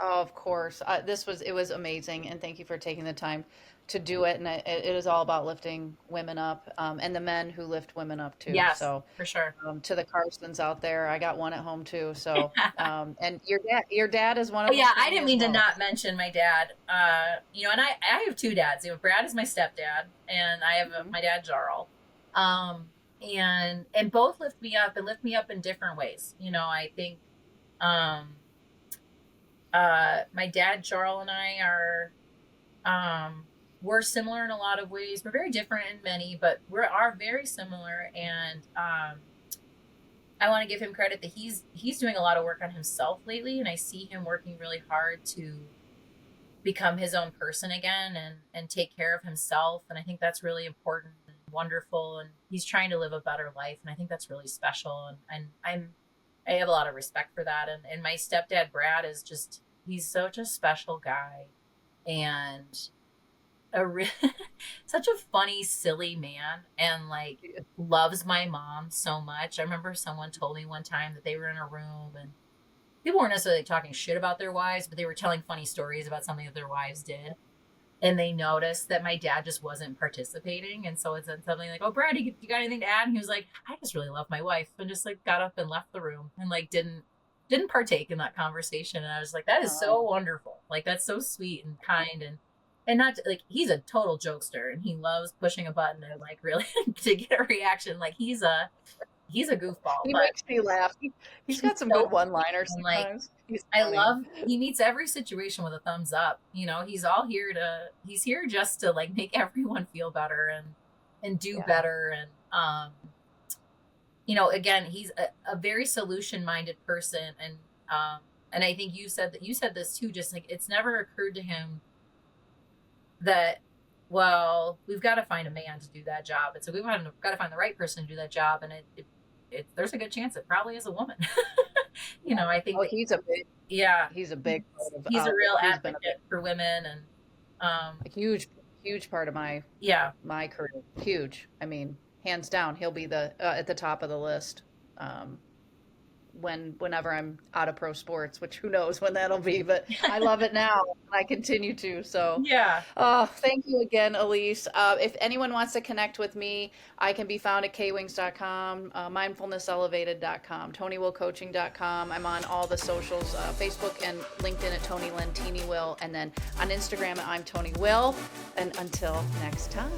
Oh, of course. It was amazing. And thank you for taking the time to do it. And it is all about lifting women up, and the men who lift women up too. Yes, so for sure. To the Carsons out there, I got one at home too. So, and your dad is one of them. Yeah, I didn't mean to not mention my dad. And I have two dads. Brad is my stepdad, and I have my dad, Jarl. And both lift me up in different ways. I think, my dad, Jarl, and I are, we're similar in a lot of ways. We're very different in many, but we are very similar. And, I want to give him credit that he's doing a lot of work on himself lately. And I see him working really hard to become his own person again and take care of himself. And I think that's really important and wonderful. And he's trying to live a better life. And I think that's really special. And I have a lot of respect for that. And my stepdad, Brad, he's such a special guy and such a funny, silly man, and like loves my mom so much. I remember someone told me one time that they were in a room and people weren't necessarily talking shit about their wives, but they were telling funny stories about something that their wives did. And they noticed that my dad just wasn't participating. And so it said something like, "Oh, Brad, you got anything to add?" And he was like, "I just really love my wife," and just like got up and left the room and like didn't partake in that conversation. And I was like, that is so wonderful. Like, that's so sweet and kind, and not like, he's a total jokester and he loves pushing a button and like really to get a reaction. Like he's a goofball. He makes me laugh. He's got some good one-liners sometimes. He meets every situation with a thumbs up. You know, he's here just to like make everyone feel better and do better. And, you know, again, he's a very solution-minded person. And I think you said this too, just like, it's never occurred to him that, well, we've got to find a man to do that job. And so we've got to find the right person to do that job. And there's a good chance it probably is a woman. You know, I think he's a big he's a real advocate for women, and a huge part of my career. Huge. I mean, hands down, he'll be at the top of the list whenever I'm out of pro sports, which who knows when that'll be, but I love it now and I continue to. So thank you again, Elyse. If anyone wants to connect with me, I can be found at kwings.com, mindfulnesselevated.com, TonyWillCoaching.com. I'm on all the socials, Facebook and LinkedIn at Tony Lentini Will, and then on Instagram I'm Tony Will. And until next time.